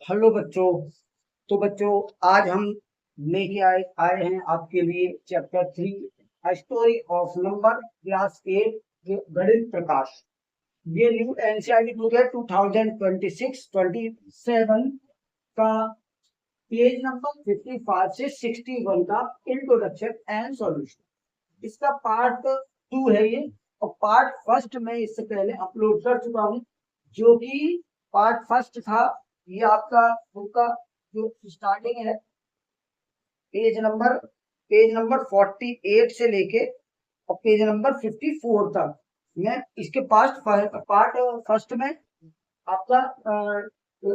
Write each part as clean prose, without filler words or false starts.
Hello बच्चों। तो बच्चों, आज हम लेके आए हैं आपके लिए chapter 3 story of number class 8 गणित प्रकाश। ये न्यू एनसीईआरटी बुक है 2026-27 का। पेज नंबर 55 से 61 का इंट्रोडक्शन एंड सॉल्यूशन। इसका पार्ट 2 है ये। और पार्ट फर्स्ट में इससे पहले अपलोड कर चुका हूँ, जो कि पार्ट फर्स्ट था। ये आपका बुक का जो स्टार्टिंग है, पेज नंबर पेज नंबर 48 से लेके और पेज नंबर 54 तक मैं इसके पार्ट फर्स्ट में आपका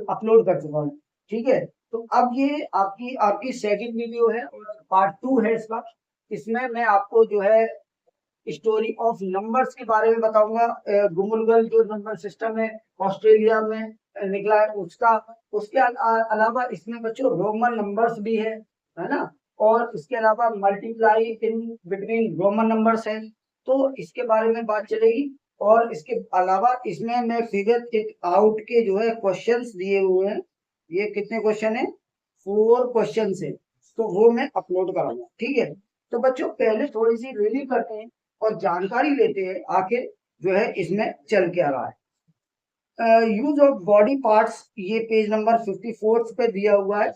अपलोड कर चुका हूँ। ठीक है, तो अब ये आपकी आपकी सेकंड वीडियो है और पार्ट 2 है इसका। इसमें मैं आपको जो है स्टोरी ऑफ नंबर्स के बारे में बताऊंगा। गुमुलगल जो नंबर सिस्टम है ऑस्ट्रेलिया में निकला है उसका। उसके अलावा इसमें बच्चों रोमन नंबर्स भी है ना। और इसके अलावा multiply in between Roman numbers है, तो इसके बारे में बात चलेगी। और इसके अलावा इसमें मैं फिगर इट आउट के जो है क्वेश्चंस दिए हुए हैं। ये कितने क्वेश्चन है? 4 क्वेश्चन है, तो वो मैं अपलोड कराऊंगा। ठीक है, तो बच्चों पहले थोड़ी सी रिव्यू करते हैं और जानकारी लेते हैं आखिर जो है इसमें चल क्या रहा है। यूज ऑफ बॉडी पार्ट्स, ये पेज नंबर 54 पे दिया हुआ है।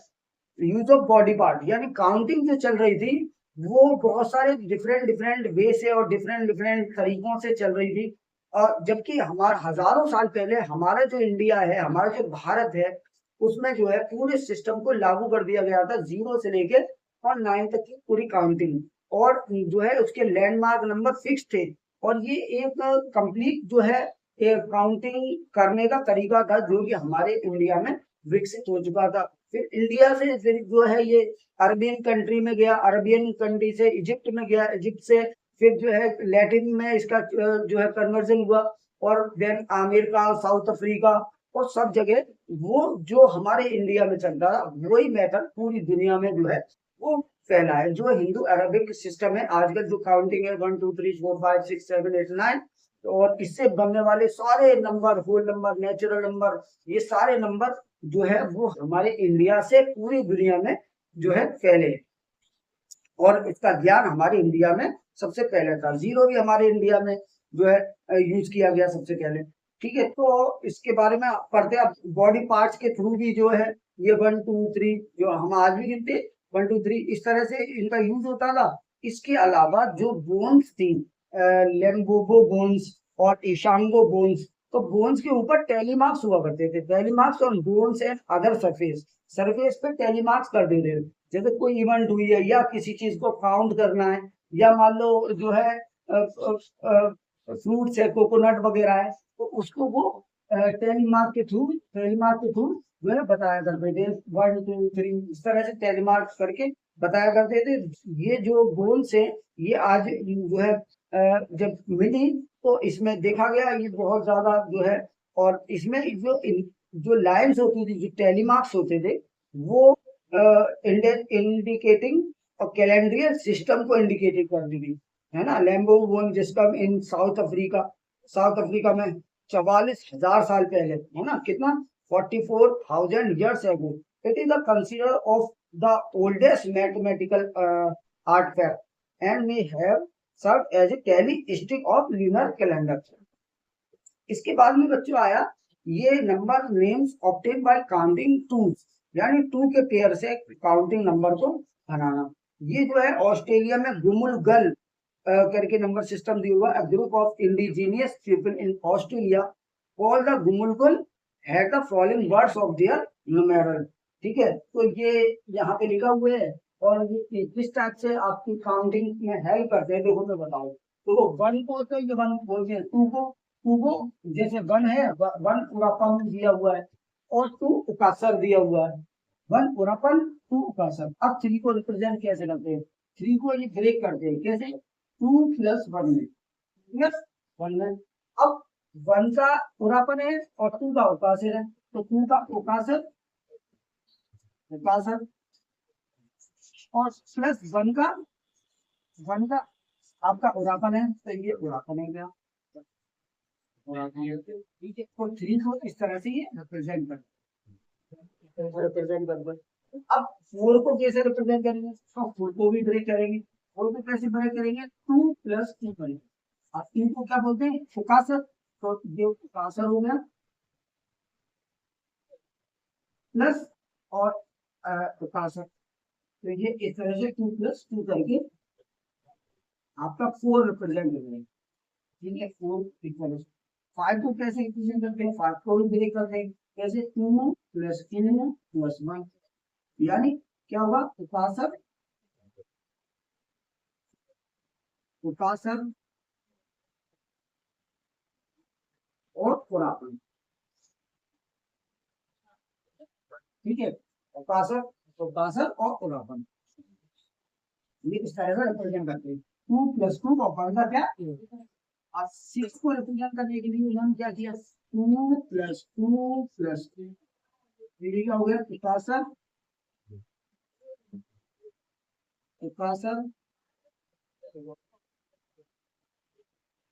यूज ऑफ बॉडी पार्ट यानी काउंटिंग जो चल रही थी वो बहुत सारे डिफरेंट डिफरेंट वे से और डिफरेंट डिफरेंट तरीकों से चल रही थी। और जबकि हमारा हजारों साल पहले हमारा जो इंडिया है, हमारा जो भारत है, उसमें जो है पूरे सिस्टम को लागू कर दिया गया था, 0 से लेके और 9 तक की पूरी काउंटिंग। और जो है उसके लैंडमार्क नंबर फिक्स थे। और ये एक कंप्लीट जो है काउंटिंग करने का तरीका था जो कि हमारे इंडिया में विकसित हो चुका था। फिर इंडिया से फिर जो है ये अरबियन कंट्री में गया, अरबियन कंट्री से इजिप्ट में गया, इजिप्ट से फिर जो है लैटिन में इसका जो है कन्वर्जन हुआ। और देन अमेरिका, साउथ अफ्रीका और सब जगह वो जो हमारे इंडिया में चल रहा है वही मेथड पूरी दुनिया में जो है वो फैला है। जो हिंदू अरबिक सिस्टम है आजकल जो काउंटिंग है 1 2 3 4 5 6 7 8 9, और इससे बनने वाले सारे number, whole number, natural number, ये सारे नंबर जो है वो हमारे इंडिया से पूरी दुनिया में जो है फैले। और इसका ज्ञान हमारे इंडिया में सबसे पहले था। 0 भी हमारे इंडिया में जो है यूज किया गया सबसे पहले। ठीक है, तो इसके बारे में पढ़ते हैं। बॉडी पार्ट्स के थ्रू भी जो है ये 1 2 3 जो हम आज भी गिनते 1 2 3 इस तरह से इनका यूज होता था। इसके अलावा जो बोन्स थी, लेम्बोगो बोन्स और ईशांगो बोन्स, तो बोन्स के ऊपर टेलीमार्क्स हुआ करते थे। Telemarks on bones and other surface, surface पे टेलीमार्क्स कर देते थे। जैसे कोई इवेंट हुई है या किसी चीज को काउंट करना है, या मान लो जो है फ्रूट्स है, कोकोनट वगैरह है, तो उसको वो टेलीमार्क के थ्रू जो है बताया करते थे। 1 2 3 इस तरह से टेलीमार्क करके बताया करते थे। ये जो गोल्स है ये आज जो है जब मिली तो इसमें देखा गया ये बहुत ज्यादा जो है। और इसमें जो लाइन्स होती थी, जो टेलीमार्क्स होते थे, वो इंडिकेटिंग और कैलेंड्रियल सिस्टम को इंडिकेटिव करती थी, है ना। लैम्बो वन जिसका इन साउथ अफ्रीका में 44,000 साल पहले, है ना, कितना 44,000 years ago। It is the consider of the oldest mathematical artifact and may have serve as a tally stick of lunar calendar. इसके बाद में बच्चों आया ये number names obtain by counting tools, यानी टू के पेयर से काउंटिंग नंबर को बनाना। ये जो है ऑस्ट्रेलिया में गुमुलगल करके नंबर सिस्टम दिया हुआ। A group of indigenous people in Australia called the Gumulgal had the following words of their numeral. ठीक है, तो ये यहाँ पे लिखा हुआ है। और ये किस टाइप से आपकी काउंटिंग में हेल्प करते हैं देखो मैं बताऊं। तो वन को तो ये वन बोलते हैं, टू को जैसे वन है, वन पूरापन दिया हुआ है और टू उकासर दिया हुआ है। वन पूरापन, टू उकासर। अब थ्री को रिप्रेजेंट कैसे करते हैं? थ्री को ये ब्रेक करते हैं कैसे? 2 + 1 में, प्लस 1 में। अब 1 का पूरापन है और 2 का उकासर है, तो 2 का उकासर उकासर और प्लस 1 का आपका उरापन है, तो ये उरापन है गया। ठीक है, तो 3 को इस तरह से ये रिप्रेजेंट करते हैं। रिप्रेजेंट कर दो। अब 4 को कैसे रिप्रेजेंट करेंगे, तो 4 को भी ब्रेक करेंगे। 4 को कैसे ब्रेक करेंगे, 2 + 2 करेंगे। अब 3 को क्या बोलते हैं, फुकासर, तो ये फुकासर हो गया प्लस और फुकासर। तो ये इस तरह से 2 + 2 करके आपका 4 रिप्रेजेंट करेंगे। ठीक है, 4 इक्वल 5 को कैसे रिप्रेजेंट करते हैं, 5 को भी ब्रेक करते हैं कैसे, 2 + 3 + 1, यानी क्या होगा, फुकासर फुकासर और खुरापन। ठीक है, फुकासर फुकासर और खुरापन, ये इस तरह से रिप्रेजेंट करते हैं। 2 + 2 का फॉर्मूला क्या, और 6 को रिप्रेजेंट करने के लिए हम क्या किया, 2 + 2 + 2, ये क्या हो गया, फुकासर फुकासर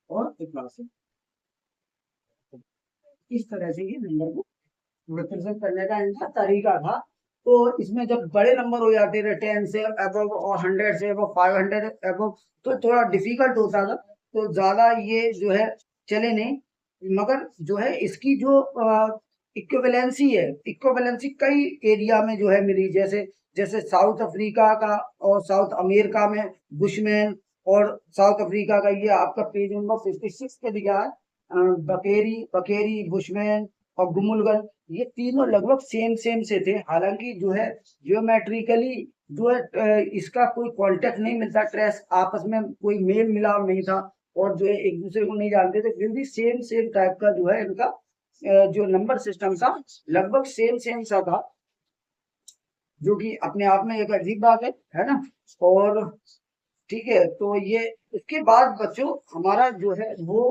और फुकासर। इस तरह से ये नंबर को रिप्रेजेंट करने का इनका तरीका था। तो इसमें जब बड़े नंबर हो जाते थे 10 से अबव और 100 से अबव, 500 अबव, तो थोड़ा डिफिकल्ट होता था, तो ज्यादा ये जो है चले नहीं। मगर जो है इसकी जो इक्विवेलेंसी है, इक्विवेलेंसी कई एरिया में जो है मिली, जैसे जैसे साउथ अफ्रीका का और साउथ अमेरिका में बुशमैन, और साउथ अफ्रीका का ये आपका पेज नंबर 56 पे दिया है, बकेरी बकेरी बुशमैन और गुमुलगन, ये तीनों लगभग सेम सेम से थे। हालांकि जो है जियोमेट्रिकली जो है इसका कोई कॉन्टेक्ट नहीं मिलता, ट्रेस आपस में कोई मेल मिलाप नहीं था, और जो है एक दूसरे को नहीं जानते थे, फिर भी सेम सेम टाइप का जो है इनका जो नंबर सिस्टम था लगभग सेम सेम सा था, जो कि अपने आप में एक अजीब बात है ना। और ठीक है, तो ये इसके बाद बच्चों हमारा जो है वो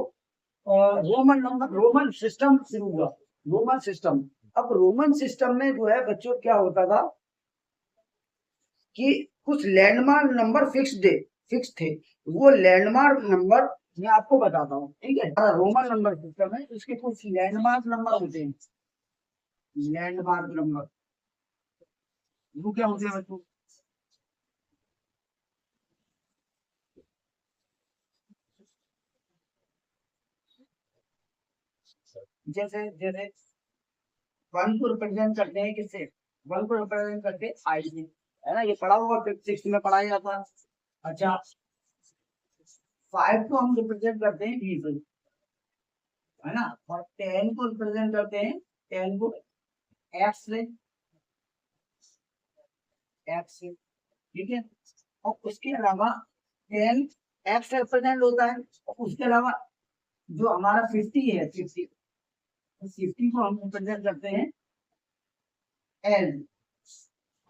रोमन नंबर रोमन सिस्टम शुरू हुआ, रोमन सिस्टम। अब रोमन सिस्टम में जो है बच्चों क्या होता था कि कुछ लैंडमार्क नंबर फिक्स थे, वो लैंडमार्क नंबर मैं आपको बताता हूँ। ठीक है, रोमन नंबर सिस्टम है, इसके कुछ लैंडमार्क नंबर होते हैं। लैंडमार्क नंबर वो क्या होते हैं बच्चों, जैसे जैसे 1 को रिप्रेजेंट करते हैं किससे, 1 को रिप्रेजेंट करते हैं आई से, है ना, ये पढ़ा हुआ 6 में पढ़ाया जाता है। अच्छा, 5 को हम रिप्रेजेंट करते हैं बी से, है ना, और 10 को रिप्रेजेंट करते हैं 10 को एक्स से, एक्स से। ठीक है, और उसके अलावा 10 एक्स रिप्रेजेंट होता है, और उसके अलावा जो हमारा 50 है, 50 को हम रिप्रेजेंट करते हैं एल,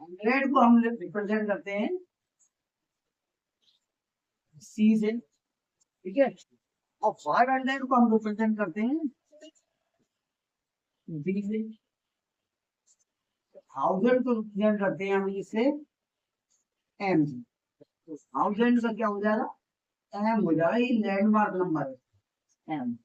100 को हम रिप्रेजेंट करते हैं सी से। ठीक है, और 500 को हम रिप्रेजेंट करते हैं बी से, 1000 को रिप्रेजेंट करते हैं हम इससे एम से। तो 1000 का क्या हो जाएगा, एम हो जाएगा, ये लैंडमार्क नंबर है एम।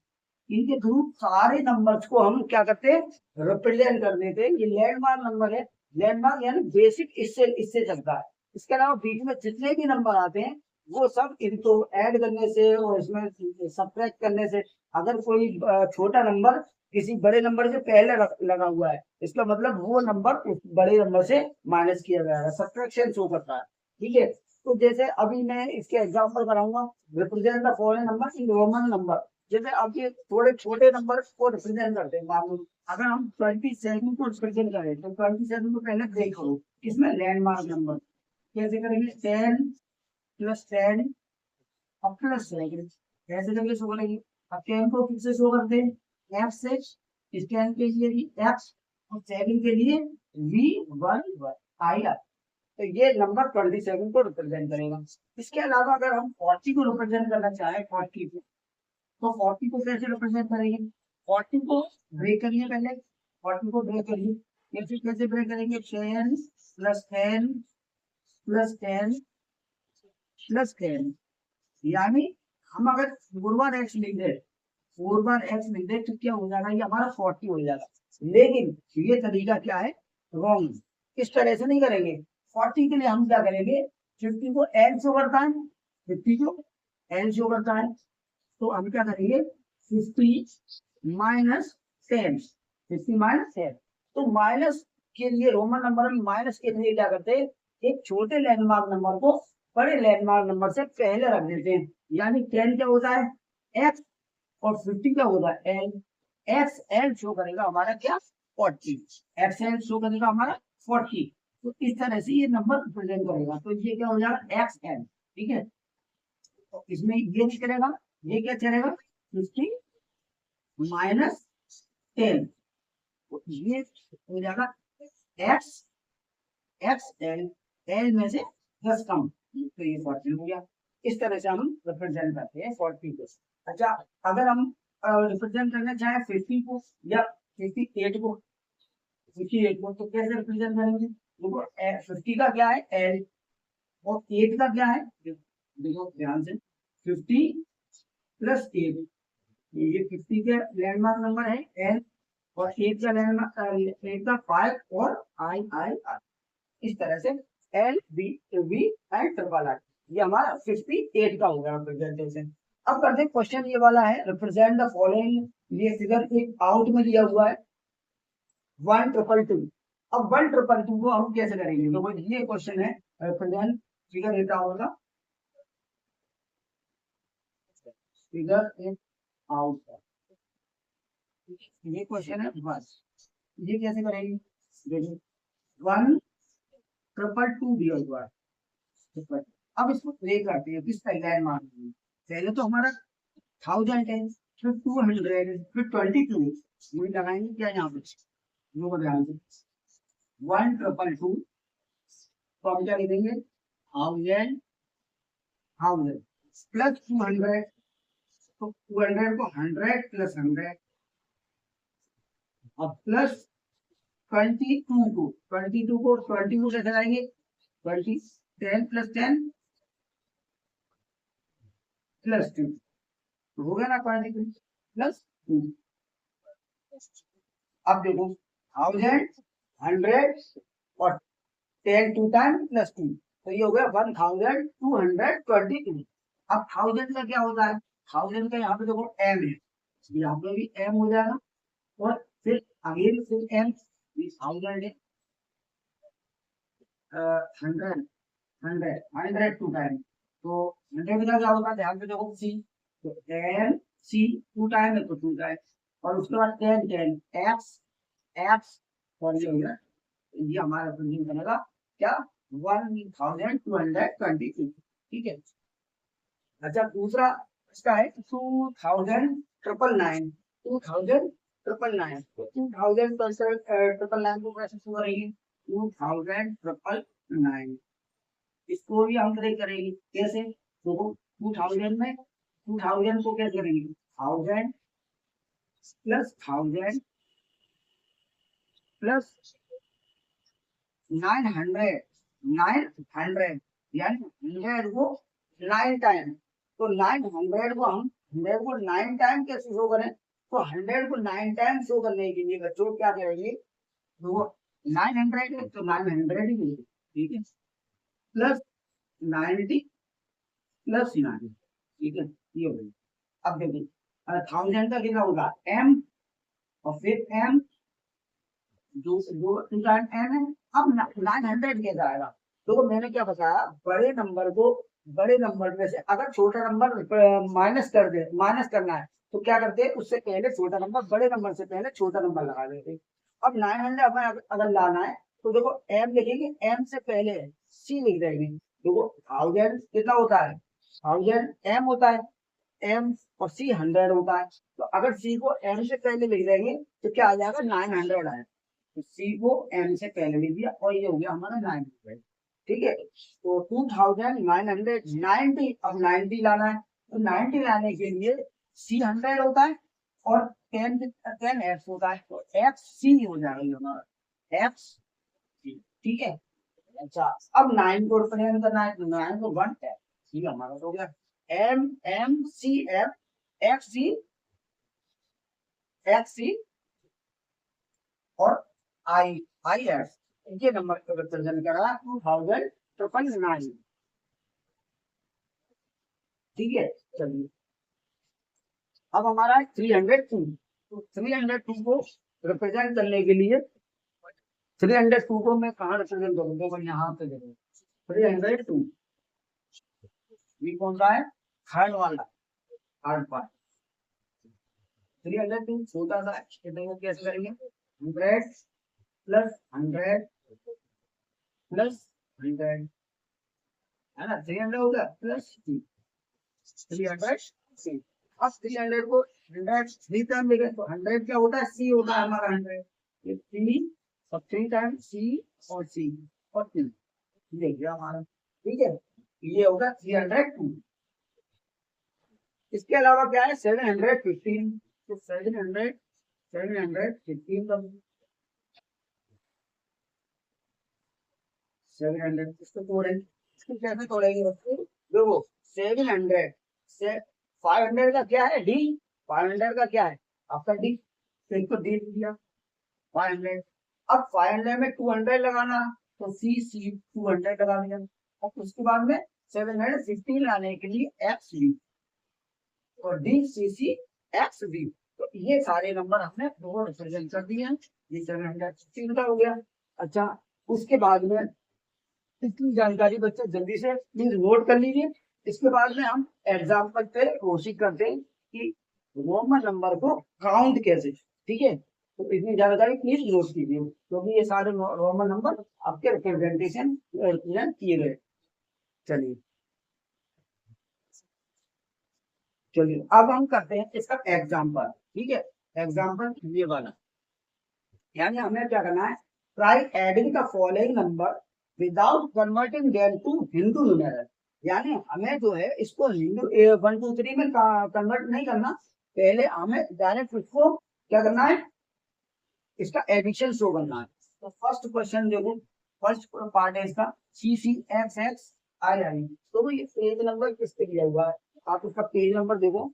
इनके थ्रू सारे नंबर्स को हम क्या करते हैं, रिप्रेजेंट कर देते हैं। ये लैंडमार्क नंबर है, लैंडमार्क यानी बेसिक इससे इससे चलता है। इसके अलावा बीच में जितने भी नंबर आते हैं वो सब इनको ऐड करने से और इसमें सब्ट्रैक्ट करने से, अगर कोई छोटा नंबर किसी बड़े नंबर से पहले लगा हुआ है, इसका मतलब वो नंबर उस बड़े नंबर से माइनस किया गया है, सब्ट्रैक्शन शो करता है। ठीक है, तो जैसे अभी मैं इसके एग्जांपल कराऊंगा, represent the following number in Roman number. जैसे अब ये थोड़े छोटे नंबर को रिप्रेजेंट करते हैं, मान लो अगर हम 27 को रिप्रेजेंट करें, तो 27 को पहले ब्रेक करो, किसमें, लैंडमार्क नंबर। कैसे करेंगे, 10 + 10 और प्लस सेवन, कैसे करके शो करेंगे। अब 10 को फिर से शो करते हैं एफ से, इस 10 के लिए भी एक्स और 7 के लिए V1 आई आर, तो ये नंबर 27 को रिप्रेजेंट करेगा। इसके अलावा अगर हम 40 को रिप्रेजेंट करना चाहें, 40 को, तो 40 को कैसे रिप्रेजेंट करेंगे, 40 को ब्रेक करिए पहले, 40 को ब्रेक करिए, कैसे कैसे ब्रेक करेंगे, 10 + 10 + 10 + 10, यानी हम अगर 4 बार एक्स लिख दे, 4 बार एक्स लिख दे, तो क्या हो जाएगा, ये हमारा 40 हो जाएगा। लेकिन ये तरीका क्या है, रॉन्ग, इस तरह से नहीं करेंगे। 40 के लिए हम क्या करेंगे, 50 को n से करता है, 50 को n से करता है, तो हम क्या करेंगे 50 माइनस 10, 50 माइनस 10। तो माइनस के लिए रोमन नंबर में माइनस के लिए क्या करते हैं, एक छोटे लैंडमार्क नंबर को बड़े लैंडमार्क नंबर से पहले रख देते हैं। यानी 10 क्या होता है x और 50 क्या होता है l। एक्स एल शो करेगा हमारा क्या 40, एक्स एल शो करेगा हमारा 40। तो इस तरह से ये नंबर रिप्रेजेंट करेगा, तो ये क्या हो जाएगा एक्स एल। ठीक है, तो इसमें ये नहीं करेगा, ये क्या चलेगा 50 माइनस 10, तो ये हो जाएगा एक्स एक्स एल, एल में से 10 कम, तो ये 40 हो गया। इस तरह से हम रिप्रेजेंट करते हैं 40 को। अच्छा, अगर हम रिप्रेजेंट करना चाहें 50 को या 58 को, 58 को, तो कैसे रिप्रेजेंट करेंगे, देखो 50 का क्या है एल और 8 का क्या है, देखो ध्यान से 50 प्लस 8, ये 50 का लैंडमार्क नंबर है एल और 8 का लैंडमार्क 8 का 5 और आई आई आर। इस तरह से L B V and triple R, ये हमारा 58 का होगा रिप्रेजेंटेशन। अब करते हैं क्वेश्चन ये वाला है, रिप्रेजेंट द फॉलोइंग, ये फिगर एक आउट में दिया हुआ है 1,2,2। अब 1,2,2 को हम कैसे करेंगे, तो ये क्वेश्चन है, रिप्रेजेंट फिगर लेता होगा, फिगर एक आउट, ये क्वेश्चन है बस। ये कैसे करेंगे, देखिए 1,2,2 दिया हुआ है। अब इसको प्ले करते हैं किस तरह मान, पहले तो हमारा 1000 है, फिर 200, फिर 22, ये लगाएंगे क्या यहाँ पे, वो ध्यान से 1,2,2 तो हम क्या लिखेंगे 1000 1000 प्लस 200, तो 200 को 100 प्लस 100, अब प्लस 22 को 22 को 20 को कैसे लाएंगे 20, 10 प्लस 10 प्लस 2, तो हो गया ना 22 प्लस 2। अब देखो 1000 100 और 10 2 टाइम प्लस 2, तो ये हो गया 1222। अब 1000 का क्या होता है, 1000 का यहाँ पे देखो एम है, यहाँ पे भी एम हो जाएगा, और फिर अगेन फिर एम 1000 100 100 100 टू टाइम, तो 100 का क्या होगा ध्यान से देखो सी, तो एम सी 2 टाइम है तो 2 टाइम, और उसके बाद 10 10 एक्स एक्स, और ये हो गया, ये हमारा प्रिंटिंग बनेगा क्या 1222। ठीक है। अच्छा, दूसरा इसका है 2,999, 2,999, 2,999 को कैसे शुरू करेंगे 2,999, इसको भी हम ट्राई करेंगे कैसे, तो 2000 में 2000 को क्या करेंगे 1000 प्लस 1000 प्लस 900 900, यानी 100 को 9 टाइम, तो 900 को हम 100 को 9 टाइम कैसे शो करें, तो 100 को 9 टाइम शो करने के लिए बच्चों क्या करेंगे, तो 900 है तो 900 ही होगी, ठीक है, प्लस 90 प्लस 90, ठीक है, ये हो गई। अब देखिए 1000 का कितना होगा एम, और फिर एम जो जो टाइम एम है, अब 900 कैसे आएगा, तो मैंने क्या बताया, बड़े नंबर में से अगर छोटा नंबर माइनस कर दे, माइनस करना है तो क्या करते हैं, उससे पहले छोटा नंबर, बड़े नंबर से पहले छोटा नंबर लगा देते हैं। अब 900 हमें अगर लाना है तो देखो एम लिखेंगे, एम से पहले सी लिख देंगे, देखो 1000 कितना होता है 1000 एम होता है, एम और सी 100 होता है, तो अगर सी को एम से पहले लिख देंगे तो क्या आ जाएगा 900 आएगा, तो सी को एम से पहले लिख दिया और ये हो गया हमारा 900। ठीक है, तो 2,990, अब 90 लाना है, तो 90 लाने के लिए सी 100 होता है और 10 एक्स होता है, तो एक्स सी हो जाएगा ये हमारा एक्स, ठीक है। अच्छा, अब 9 को रिप्रेजेंट करना है, तो 9 को 1 है, ये हमारा हो गया M M C F X C और आई आई एक्स, ये नंबर को रिप्रेजेंट कर रहा है 2009। ठीक है, चलिए अब हमारा है 302। तो 302 को रिप्रेजेंट करने के लिए 302 को मैं कहाँ रिप्रेजेंट करूंगा, मैं यहाँ पे देखो 302, ये कौन सा है, थर्ड वाला, थर्ड पार्ट। 302 छोटा सा है, कितने को कैसे करेंगे, 100 प्लस 100 प्लस 100, है ना, 300 हो गया प्लस 300। अब 300 को 100 थ्री टाइम देखें तो 100 क्या होता है, सी होता है हमारा 100, ये 3 और 3 टाइम सी और सी और 3, देखिए हमारा, ठीक है, ये होगा 302। इसके अलावा क्या है 715, तो 715 का 700 इसको तोड़ेंगे, इसको कैसे तोड़ेंगे बच्चों, देखो 700 से 500 का क्या है डी, 500 का क्या है आपका डी, तो इसको डी दिया 500। अब 500 में 200 लगाना, तो सी सी 200 लगा दिया। अब उसके बाद में 715 लाने के लिए एक्स डी और D C C x D, तो ये सारे नंबर हमने दो रिप्रेजेंट कर दिए हैं, ये 715 का हो गया। अच्छा, उसके बाद में इतनी जानकारी बच्चे जल्दी से प्लीज नोट कर लीजिए। इसके बाद में हम एग्जाम्पल पे कोशिश करते हैं कि रोमन नंबर को काउंट कैसे, ठीक है, तो इतनी जानकारी प्लीज नोट कीजिए, क्योंकि ये सारे रोमन नंबर आपके रिप्रेजेंटेशन रिप्रेजेंट किए गए। चलिए चलिए अब हम करते हैं इसका एग्जाम्पल, ठीक है, एग्जाम्पल ये वाला, यानी हमें क्या करना है, try adding the following number without converting them to Hindu numeral, यानी हमें जो है इसको हिंदू 1 2 3 में कन्वर्ट नहीं करना, पहले हमें डायरेक्ट इसको क्या करना है, इसका एडिशन शो करना है। तो फर्स्ट क्वेश्चन देखो, फर्स्ट पार्ट है इसका सी सी एक्स एक्स आई आई, तो ये पेज नंबर किस पे दिया हुआ है, आप इसका पेज नंबर देखो,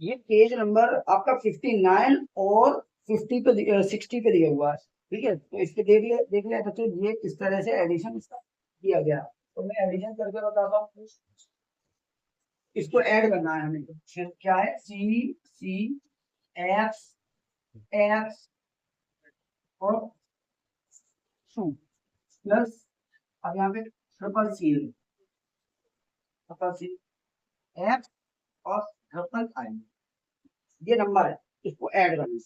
ये पेज नंबर आपका 59 और 50 पे 60 पे दिया हुआ है, ठीक है, तो इसके देख लिया बच्चों, ये किस तरह से एडिशन इसका किया गया, तो मैं एडिशन करके बताता हूँ। इसको ऐड करना है हमें, फिर क्या है सी सी एक्स एक्स और टू प्लस, अब यहाँ पे ट्रिपल सी एक्स और ट्रिपल आई, ये नंबर है, इसको ऐड करना है।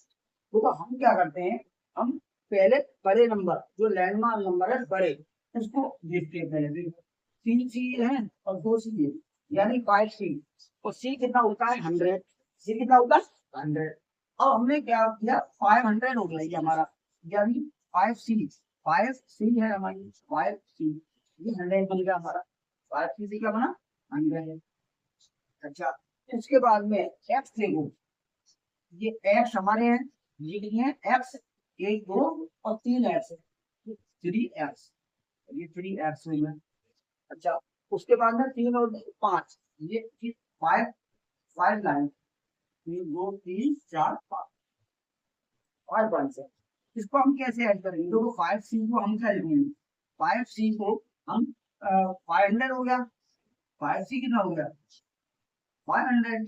तो हम क्या करते हैं, हम पहले बड़े नंबर जो लैंडमार्क नंबर है बड़े, उसको देखते हैं पहले, 3 सी है और 2 सी है, यानी 5 सी, और सी कितना होता है 100, सी कितना होता है 100। अब हमने क्या किया 500 हो गया ये हमारा, यानी 5 सी है हमारी 5 सी, ये 100 बन गया हमारा, 5 सी का बना 100। अच्छा, उसके बाद में एक्स देखो, ये एक्स हमारे हैं, ये कितने हैं एक्स, 1 2 और 3 एक्स, 3 एक्स, ये 3 एक्स हुई है। अच्छा, उसके बाद में 3 और 5, ये 5 5 लाइन, 3 2 3 4 5, और 5 है, इसको हम कैसे ऐड करेंगे, तो 5 सी को हम क्या लिखेंगे, 5 सी को हम 500 हो गया, 5 सी कितना हो गया 500,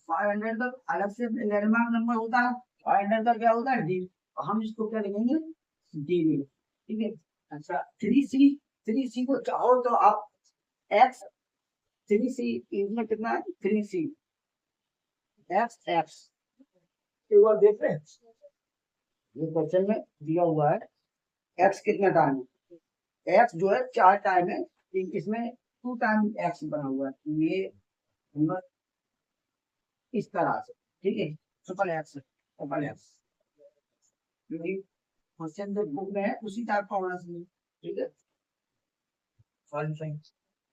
500 का अलग से लैंडमार्क नंबर होता है, 500 का क्या होता है डी, हम इसको क्या लिखेंगे डी लिखेंगे, ठीक है। अच्छा, 3 सी को चाहो तो आप एक्स, 3 सी इसमें कितना है 3 सी एक्स एक्स, एक बार देख रहे हैं, ये क्वेश्चन में दिया हुआ है एक्स कितना टाइम है, एक्स जो है 4 टाइम है, इसमें 2 टाइम एक्स बना हुआ है, ये नंबर इस तरह से, ठीक है, ट्रिपल एक्स क्वेश्चन जो बुक में है उसी टाइप का होना चाहिए, ठीक है, सॉरी।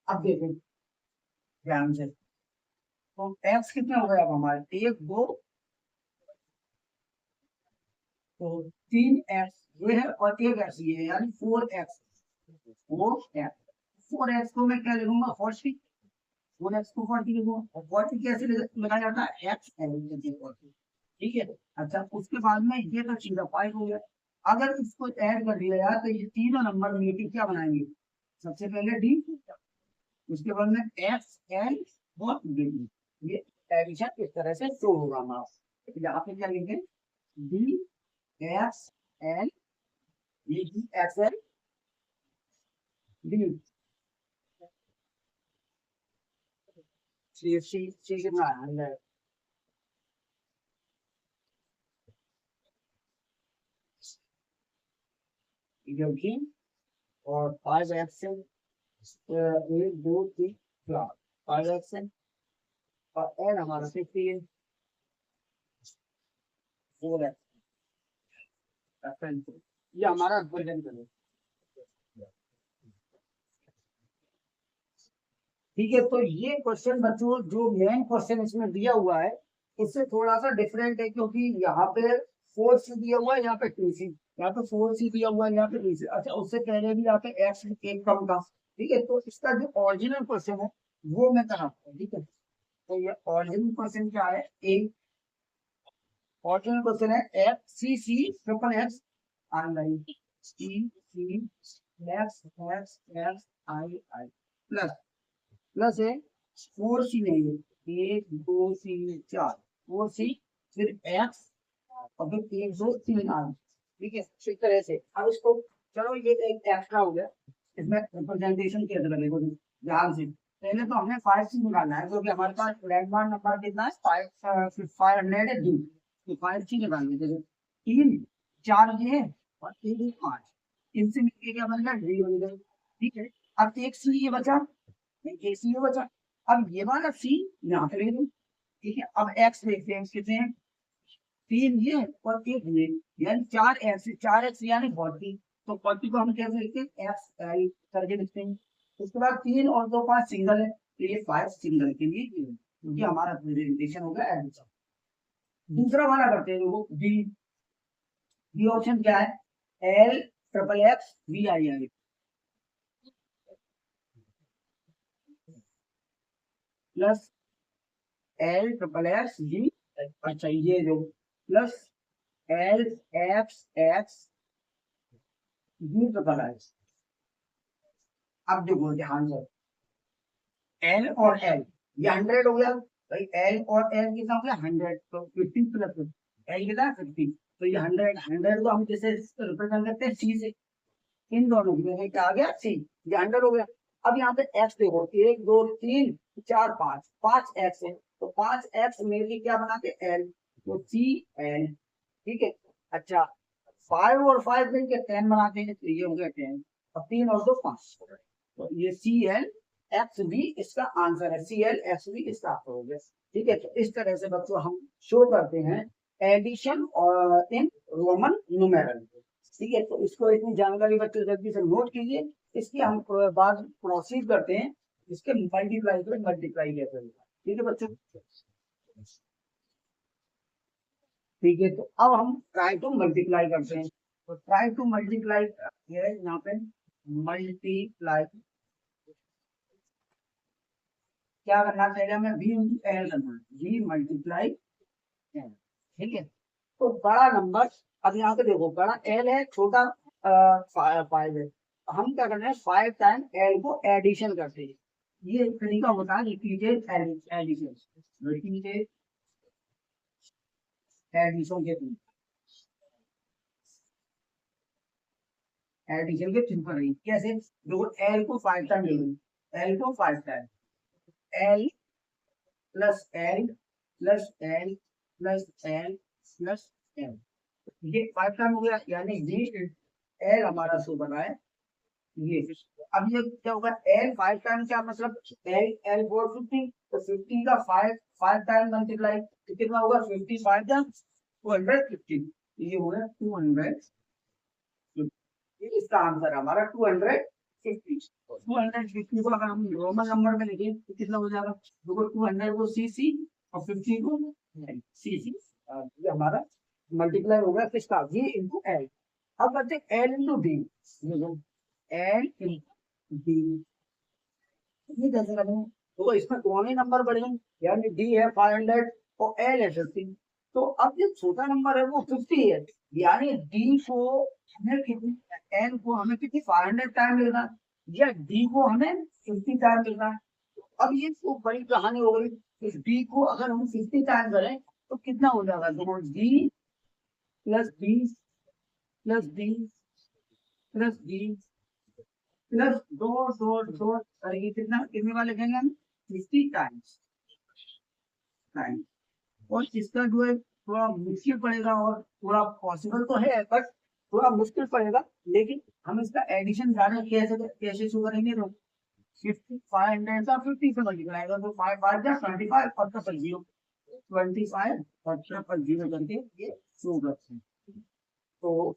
अब देखें ध्यान से, तो एक्स कितने हो गए अब हमारे 1 2, तो 3 एक्स ये है और 1 एक्स ये है, यानी 4 एक्स, 4 एक्स को मैं क्या लिखूंगा 40, 4 एक्स को 40 लिखूंगा, और 40 कैसे लिखा जाता है एक्स ठीक है। अच्छा, उसके बाद में ये तो सीधा 5 हो गया। अगर इसको ऐड कर दिया यार तो ये तीनों नंबर मिलकर क्या बनाएंगे? सबसे पहले डी, उसके बाद में एक्स एल और डी। ये एडिशन इस तरह से शो होगा हमारा। यहाँ पे क्या लिखेंगे? डी एक्स एल, ये डी एक्स एल डी, सी कितना है? क्योंकि और 5 एक्शन, एक दो तीन चार, 5 एक्शन और एन हमारा 15, 4 एक्शन। ये हमारा वर्जन करें। ठीक है, तो ये क्वेश्चन बच्चों जो मेन क्वेश्चन इसमें दिया हुआ है इससे थोड़ा सा डिफरेंट है, क्योंकि यहाँ पे 4C दिया हुआ है, यहाँ पे 2C, यहाँ पे 4C दिया हुआ है, यहाँ पे 2C। अच्छा, उससे पहले भी यहाँ पे एक्स एक कम था। ठीक है, तो इसका जो ओरिजिनल क्वेश्चन है वो मैं कराता हूँ। ठीक है, तो ये ओरिजिनल क्वेश्चन क्या है? ए ओरिजिनल क्वेश्चन है F C C triple X I I, C C X X X I I plus, plus है 4C नहीं है, 1 2 3 4, 4C, फिर एक्स और फिर 1 2 3 8। ठीक है, तो इस तरह से अब इसको, चलो ये एक एक्स्ट्रा हो गया, इसमें रिप्रेजेंटेशन कैसे लगेगा ध्यान से। पहले तो हमें 5C निकालना है, क्योंकि हमारे पास लैंडमार्क नंबर कितना है? 500 है दूर, तो 5C निकालने के लिए 3 4 ये है और 3 5, इनसे मिलके क्या बन गया? डी बन गया। ठीक है, अब एक सी ये बचा, एक सी ये बचा। अब ये वाला सी यहाँ पे ले लो। ठीक है, अब एक्स देखते हैं कितने हैं? 3 ये और 1 ये, यानी 4 एक्स, 4 एक्स यानी 40। तो 40 को हम कैसे लिखते हैं? एक्स एल करके लिखते हैं। उसके बाद 3 और 2 5 सिंगल है, तो ये 5 सिंगल के लिए ये है। क्योंकि हमारा प्रेजेंटेशन हो गया एडिशन। दूसरा वाला करते हैं वो बी। बी ऑप्शन क्या है? L triple X V I I plus L triple X G. अच्छा, ये जो plus L X X G triple X. अब देखो ध्यान से, एल और एल ये 100 हो गया भाई। एल और एल कितना हो गया? 100, तो 50 प्लस एल कितना? 50। तो ये 100, 100 को हम कैसे रिप्रेजेंट करते हैं? सी से। इन दोनों में क्या आ गया? सी। ये 100 हो गया। अब यहाँ पे एक्स देखो, 1 2 3 4 5, 5 एक्स है, तो 5 एक्स मेरे लिए क्या बनाते? एल, तो सी एल। ठीक है। अच्छा, 5 और 5 मिलकर 10 बनाते हैं, तो ये हो गया 10, और 3 और 2 5, तो ये सी एल एक्स भी इसका आंसर है। सी एल एक्स भी इसका आंसर हो गया। ठीक है, तो इस तरह से बच्चों हम शो करते हैं एडिशन और इन रोमन न्यूमेरल। ठीक है, तो इसको इतनी जानकारी बच्चों जल्दी से नोट कीजिए। इसकी हम बाद प्रोसीड करते हैं, इसके मल्टीप्लाई को मल्टीप्लाई कैसे होगा। ठीक है बच्चों। ठीक है, तो अब हम ट्राई टू मल्टीप्लाई करते हैं। तो ट्राई टू मल्टीप्लाई है यहाँ पे, मल्टीप्लाई क्या करना? पहले हमें v इंटू एल करना है, v मल्टीप्लाई एल। ठीक है, तो बड़ा नंबर, अब यहाँ पे देखो बड़ा एल है, छोटा 5 है। हम क्या करते हैं? 5 टाइम एल को एडिशन करते हैं। ये एक तरीका होता है रिपीटेड एडिशन, रिपीटेड एडिशन के थ्रू, एडिशन के थ्रू करेंगे। कैसे? देखो एल को 5 टाइम ले लो, एल को 5 time, L plus L plus L plus L plus L, ये 5 टाइम हो गया, यानी वी एल हमारा शो बना है ये। अब ये क्या होगा? एल 5 टाइम, क्या मतलब? एल एल 450, तो 50 का 5 टाइम मल्टीप्लाई, तो कितना होगा? 55 टाइम 250, ये हो गया 200। इसका आंसर हमारा 250। 250 को अगर हम रोमन नंबर में लिखें तो कितना हो जाएगा? देखो 200 को सी सी और 50 को सी सी, ये हमारा मल्टीप्लाई हो गया किसका? V into L. अब बच्चे L into D, L into D, ये कैसे करेंगे? तो इसमें कौन ही नंबर बढ़ेंगे? यानी डी है 500 और एल है 50, तो अब जो छोटा नंबर है वो 50 है, यानी डी को हमें कितनी, एन को हमें कितनी 500 टाइम लिखना है, या डी को हमें 50 टाइम लिखना है। अब ये तो बड़ी कहानी हो गई। इस डी को अगर हम 50 टाइम करें तो कितना हो जाएगा, देखो D plus D plus D plus D plus दो दो दो करेंगे, कितना कितने बार लिखेंगे हम, 50 टाइम्स टाइम। और इसका जो है थोड़ा मुश्किल पड़ेगा, और थोड़ा पॉसिबल तो है बट थोड़ा मुश्किल पड़ेगा, लेकिन हम इसका एडिशन जाने कैसे कैसे शुरू करेंगे, तो 500 का 50 से मल्टीप्लाई करेगा तो 5 5 जा 25 और ट्रिपल जीरो, 25 और ट्रिपल जीरो करके ये शुरू करते हैं। तो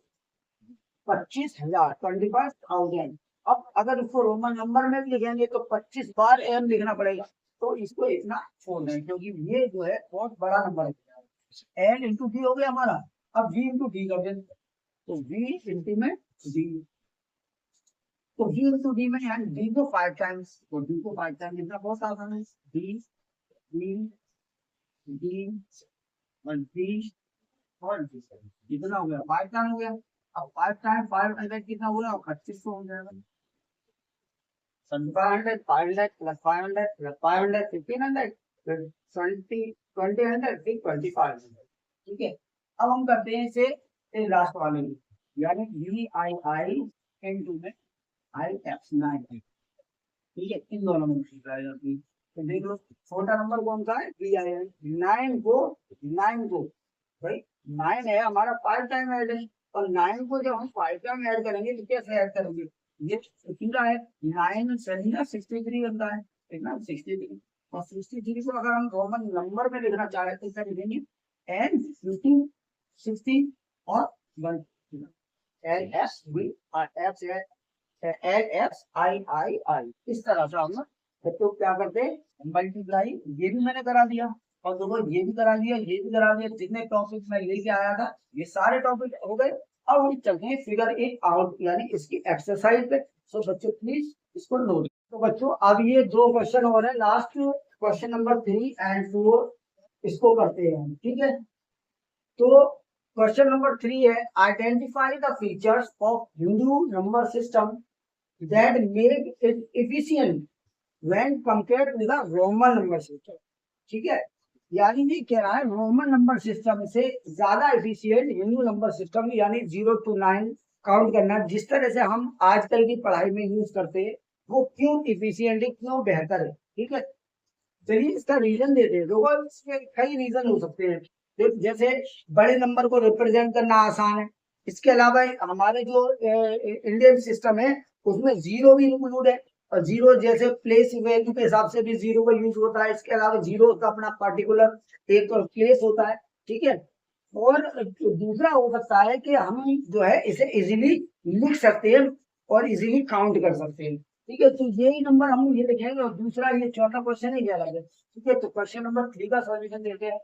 25,000 25,000। अब अगर इसको रोमन नंबर में भी लिखेंगे तो 25 बार एम लिखना पड़ेगा, तो इसको इतना छोड़ दें क्योंकि ये जो है बहुत बड़ा नंबर है। एन इंटू डी हो गया हमारा, अब वी इंटू डी कर दें, तो वी इंटू में डी, तो वी इंटू डी में यानी डी को 5 टाइम्स, तो डी को 5 टाइम्स लिखना बहुत आसान है, डी डी डी और डी और डी, कितना हो गया 5 टाइम हो गया। अब 5 टाइम 500 कितना हुआ, 2500 हो जाएगा। 500 500 प्लस 500 प्लस 500 1500 फिर 20 फिर 2500, ठीक है। अब हम करते हैं इसे लास्ट वाले में, यानी वी आई आई इनटू में आई एफ 9, ठीक है, इन दोनों में तो देख लो छोटा नंबर कौन सा है, वी आई आई। 9 को भाई 9 है हमारा 5 टाइम ऐड है, और 9 को जब हम 5 टाइम ऐड करेंगे तो कैसे ऐड करेंगे, ये पूरा है 9 63 बनता है, ठीक ना 63, और 63 को अगर हम रोमन नंबर में लिखना चाहे तो क्या लिखेंगे, एन 50 60 और 1 L S V F L F I I I, इस तरह से हम तो क्या करते हैं मल्टीप्लाई, ये भी मैंने करा दिया और देखो ये भी करा दिया, ये भी करा दिया, जितने टॉपिक मैं लेके आया था ये सारे टॉपिक हो गए। अब हम चलते हैं फिगर 1 आउट यानी इसकी एक्सरसाइज पे। सो बच्चों प्लीज इसको नोट। तो बच्चों अब ये 2 क्वेश्चन हो रहे हैं, लास्ट क्वेश्चन नंबर 3 एंड 4 इसको करते हैं, ठीक है। तो क्वेश्चन नंबर 3 है, identify the features of Hindu number system that make it efficient when compared with the Roman number system, ठीक है। यानी ये कह रहा है रोमन नंबर सिस्टम से ज्यादा एफिशिएंट हिंदू नंबर सिस्टम यानी 0 to 9 काउंट करना, जिस तरह से हम आजकल की पढ़ाई में यूज करते हैं वो क्यों एफिशिएंट है, क्यों बेहतर है, ठीक है। चलिए इसका रीजन देते हैं। देखो इसके कई रीजन हो सकते हैं, जैसे बड़े नंबर को रिप्रेजेंट करना आसान है, इसके अलावा हमारे जो इंडियन सिस्टम है उसमें जीरो भी इंक्लूड है, और जीरो जैसे प्लेस वैल्यू के हिसाब से भी जीरो का यूज होता है, इसके अलावा जीरो का अपना पर्टिकुलर एक प्लेस होता है, ठीक है। और दूसरा हो सकता है कि हम जो है इसे इजीली लिख सकते हैं और इजीली काउंट कर सकते हैं, ठीक है। तो यही नंबर हम ये लिखेंगे, और दूसरा ये चौथा क्वेश्चन है ये अलग है, ठीक है। तो क्वेश्चन नंबर 3 का सॉल्यूशन देते हैं,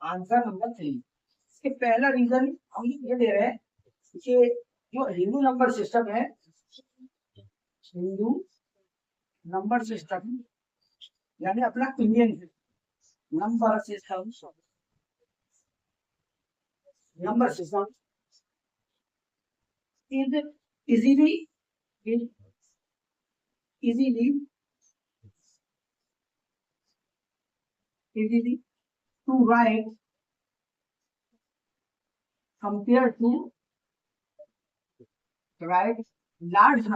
आंसर नंबर 3। इसके पहला रीजन हम ये दे रहे हैं कि जो हिंदू नंबर सिस्टम है, हिंदू नंबर सिस्टम यानी अपना Indian number system, number system is easily to write compared to write large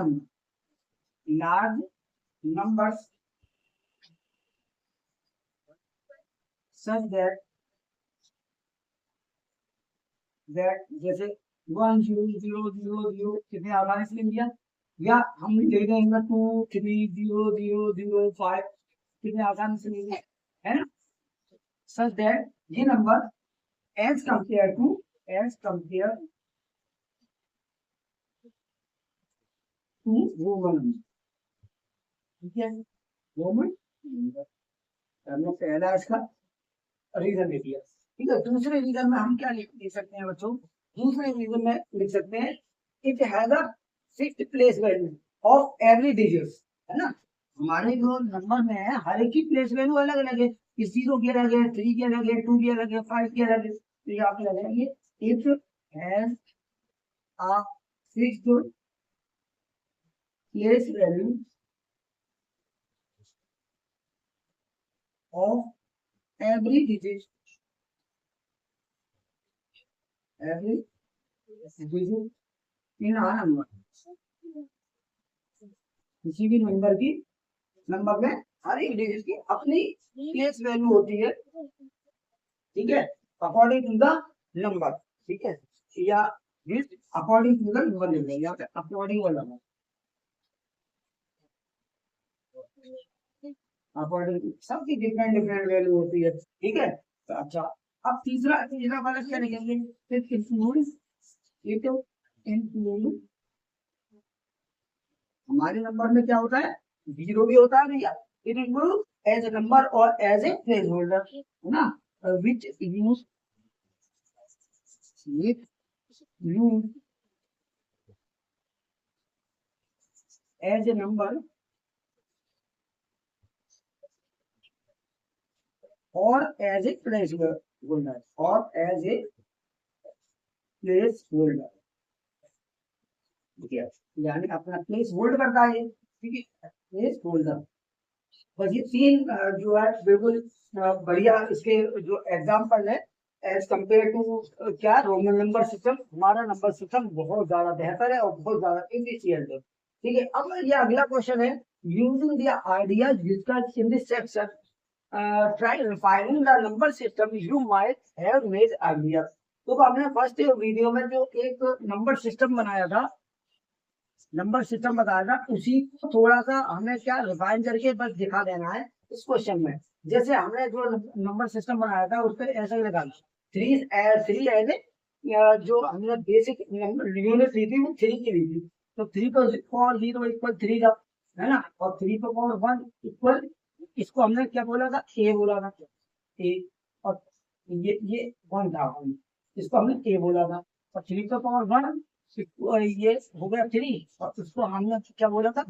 numbers such that जैसे 1 0 0 0 0 कितने आसानी से लिख दिया, या हम ले देंगे 2 3 0 0 0 5 कितने आसानी से लिख दिया है ना, such that ये number as compared to Roman, ठीक है। रोमन हमने पहला इसका रीजन दे दिया, ठीक है। दूसरे रीजन में हम क्या लिख सकते हैं बच्चों, दूसरे रीजन में लिख सकते हैं it has a fixed place value of every digit, है ना। हमारे जो नंबर में है हर एक की प्लेस वैल्यू अलग अलग है, इस 0 की अलग है, 3 की अलग है, 2 की अलग है, 5 की अलग है। तो ये आप लगाएंगे if has a fixed place value of every digit in a number, किसी भी नंबर में हर एक डिजिट की अपनी प्लेस वैल्यू होती है, ठीक है, अकॉर्डिंग टू द नंबर, ठीक है, या अकॉर्डिंग टू द नंबर ले लेंगे, अकॉर्डिंग वाला अकॉर्डिंग सबकी डिफरेंट डिफरेंट वैल्यू होती है, ठीक है। तो अच्छा, अब तीसरा तीसरा वाला क्या लिखेंगे, इंक्लूड, ये तो इंक्लूड हमारे नंबर में क्या होता है, 0 भी होता है भैया, it include as a number और एज ए प्लेस होल्डर, है ना, which use as a number और एज ए प्लेस होल्डर, और एज ए प्लेस होल्डर, ठीक है, यानी अपना प्लेस होल्ड करता है, ठीक है, प्लेस होल्डर। बस ये तीन जो है बिल्कुल बढ़िया इसके जो एग्जाम्पल है एज कम्पेयर टू क्या रोमन नंबर सिस्टम, हमारा नंबर सिस्टम बहुत ज्यादा बेहतर है और बहुत ज्यादा इफिशियंट है, ठीक है। अब ये अगला क्वेश्चन है, using the idea discussed in this section try refining the number system you might have made earlier. तो हमने फर्स्ट वीडियो में जो एक नंबर सिस्टम बनाया था, नंबर सिस्टम बताया था, उसी को थोड़ा सा हमें क्या रिफाइन करके बस दिखा देना है इस क्वेश्चन में। जैसे हमने जो नंबर सिस्टम बनाया था उस पर ऐसा ही लगा थ्री थ्री एज जो हमने बेसिक यूनिट ली थी वो 3 की ली थी, तो 3 को 0 इक्वल 3 का, है ना, और 3 को पावर 1 इक्वल, इसको हमने क्या बोला था, ए बोला था, ए, और ये 1 था, इसको हमने ए बोला था, और 3 को पावर 1 ये हो गया 3, और उसको हमने क्या बोला था,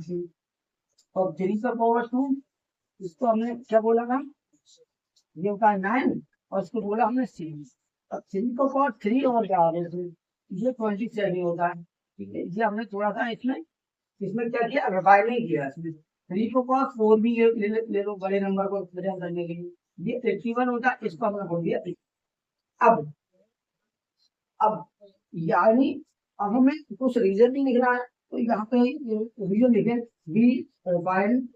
और 3 का पावर 2 इसको हमने क्या बोला था, ये होता है 9, और इसको बोला हमने सी। अब 3 का पावर 3 और क्या ये 27 होता है, ठीक है, ये हमने थोड़ा सा इसमें इसमें क्या किया, रिफाइनिंग किया इसमें। 3 को पावर 4 भी ले लो बड़े नंबर को रिप्रेजेंट करने के लिए, ये 81 होता है, इसको हमने बोल दिया। अब यानी अब हमें कुछ रीजन भी लिखना है, तो यहाँ पे रीजन लिखे वी रिफाइन,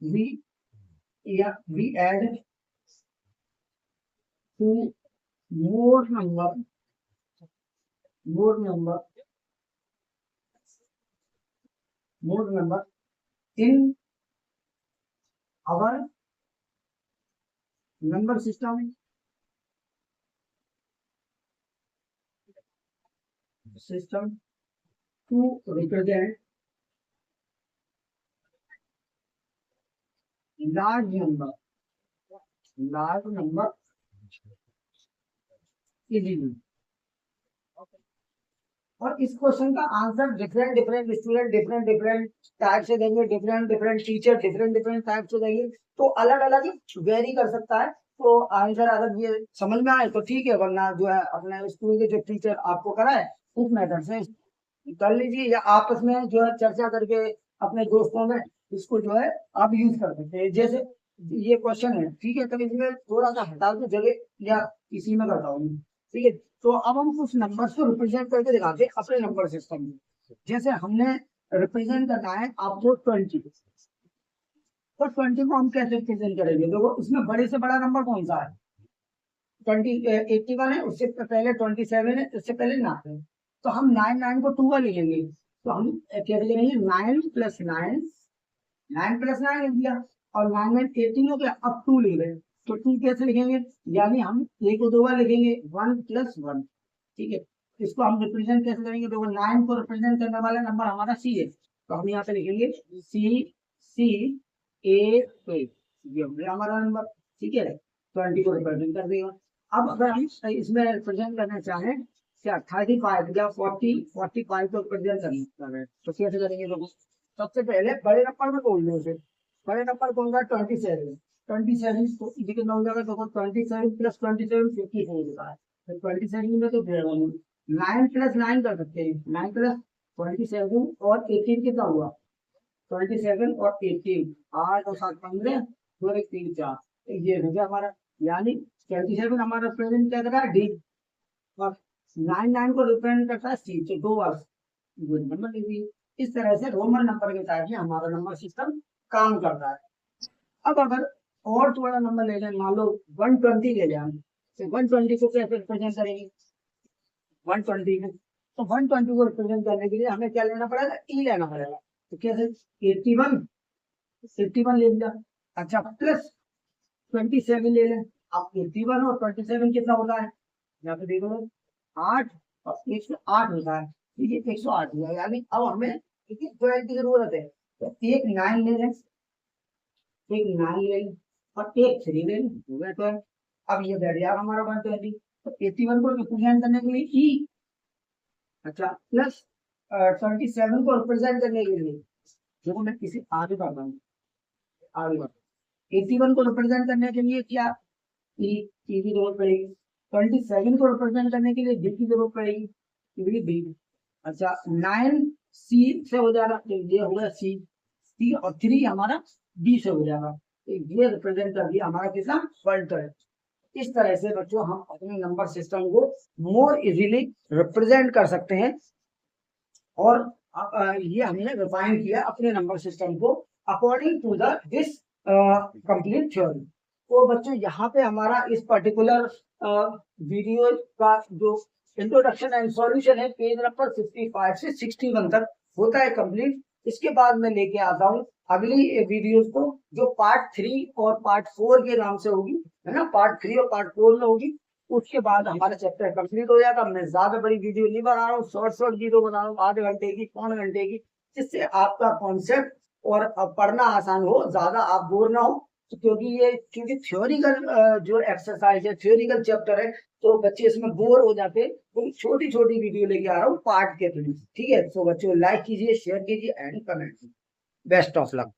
वी या we add to more number, more number, more number in our number system, system to represent large number, large number easily. और इस क्वेश्चन का answer different different student different different type से देंगे, different different teacher different different type से देंगे, तो अलग अलग वेरी कर सकता है। तो आंसर अगर ये समझ में आए तो ठीक है, वरना जो है अपने स्कूल के जो टीचर आपको कराए उस मेथड से कर लीजिए, या आपस में जो है चर्चा करके अपने दोस्तों में इसको जो है आप यूज कर सकते हैं। जैसे ये क्वेश्चन है, ठीक है, तब इसमें थोड़ा सा हटा दो जगह, या इसी में करता हूँ, ठीक है। तो अब हम कुछ नंबर्स को रिप्रेजेंट करके दिखाते हैं अपने नंबर सिस्टम में। जैसे हमने रिप्रेजेंट करना है आपको 20, तो 20 को हम कैसे रिप्रेजेंट करेंगे, देखो इसमें बड़े से बड़ा नंबर कौन सा है, 81 है, उससे पहले 27 है, उससे पहले 9 है, तो हम 9 को 2 लिखेंगे, तो हम क्या लिखेंगे 9 + 9, 9 + 9 लिख दिया, और 9 में 18 हो गया, अब 2 लिख रहे हैं, तो 2 कैसे लिखेंगे, यानी हम ए को 2 बार लिखेंगे 1 + 1, ठीक है। इसको हम रिप्रेजेंट कैसे करेंगे, देखो 9 को रिप्रेजेंट करने वाला नंबर हमारा सी है, तो हम यहाँ पे लिखेंगे C A, ये हो गया हमारा नंबर, ठीक है, 20 को रिप्रेजेंट कर देगा। अब अगर हम इसमें रिप्रेजेंट करना चाहें क्या 35 या 45 को रिप्रेजेंट करना है, तो कैसे करेंगे, देखो सबसे पहले बड़े नंबर में बोल लो, बड़े नंबर कौन सा 27, 27, तो ये कितना हो जाएगा? देखो 27 प्लस 27 54 होता है, तो 27 में तो 9 प्लस 9 कर सकते हैं, 9 प्लस 27 और 18 कितना हुआ? 27 और 18, 8 और 7 15 और 1 3 4, ये हो गया हमारा। यानी 27 हमारा रिप्रेजेंट क्या कर रहा है? डी, और 9 को रिप्रेजेंट करता है सी, तो 2 बार गुड नंबर लिख दिए। इस तरह से रोमन नंबर के टाइप में हमारा नंबर सिस्टम काम करता है। अब अगर और थोड़ा नंबर ले लें, मान लो 120 ले जाए, तो 120 को कैसे रिप्रेजेंट करेंगे? 120 को, तो 120 को रिप्रेजेंट करने के लिए हमें क्या लेना पड़ेगा? ई लेना पड़ेगा। तो कैसे? 81 ले लिया, अच्छा प्लस 27 ले लें। अब 81 और 27 कितना होता है? यहाँ पे देखो 8 और 108 होता है, ठीक है 108 हुआ। यानी अब हमें ज्वाइन की जरूरत है, तो एक 9 ले लें, एक 9 ले लें और एक 3 ले लें, हो गया 12। अब ये बैठ जाएगा हमारा 120। तो 81 को रिप्रेजेंट करने के लिए ई, अच्छा प्लस 27 को रिप्रेजेंट करने के लिए देखो मैं किसी आगे बढ़ रहा हूँ, आगे बढ़, 81 को रिप्रेजेंट करने के लिए क्या ई की जरूरत पड़ेगी, 27 को रिप्रेजेंट करने के लिए डी की जरूरत पड़ेगी, बी। अच्छा 9 सी से हो जाएगा, तो ये हो गया सी, सी और 3 हमारा डी से हो जाएगा। तो ये रिप्रेजेंट कर दिया हमारा कितना? वर्ल्ड है। इस तरह से बच्चों हम अपने नंबर सिस्टम को मोर इजीली रिप्रेजेंट कर सकते हैं, और ये हमने रिफाइन किया अपने नंबर सिस्टम को according to the this complete theory. तो बच्चों यहाँ पे हमारा इस पर्टिकुलर वीडियो का जो इंट्रोडक्शन एंड सॉल्यूशन है, पेज नंबर 55 से 61 तक होता है कंप्लीट। इसके बाद मैं लेके आता हूँ अगली वीडियोस को, जो पार्ट 3 और पार्ट 4 के नाम से होगी, है ना, पार्ट 3 और पार्ट 4 में होगी। उसके बाद हमारा चैप्टर कंप्लीट हो जाएगा। मैं ज्यादा बड़ी वीडियो नहीं बना रहा हूँ, शॉर्ट वीडियो बना रहा हूँ, आधे घंटे की, पौन घंटे की, जिससे आपका कॉन्सेप्ट और पढ़ना आसान हो, ज्यादा आप बोर ना हो। क्योंकि थ्योरिकल जो एक्सरसाइज है, थ्योरिकल चैप्टर है, तो बच्चे इसमें बोर हो जाते हैं। तो छोटी छोटी वीडियो लेके आ रहा हूँ पार्ट के थ्रू, ठीक है। तो बच्चों लाइक कीजिए, शेयर कीजिए एंड कमेंट कीजिए। Best of luck.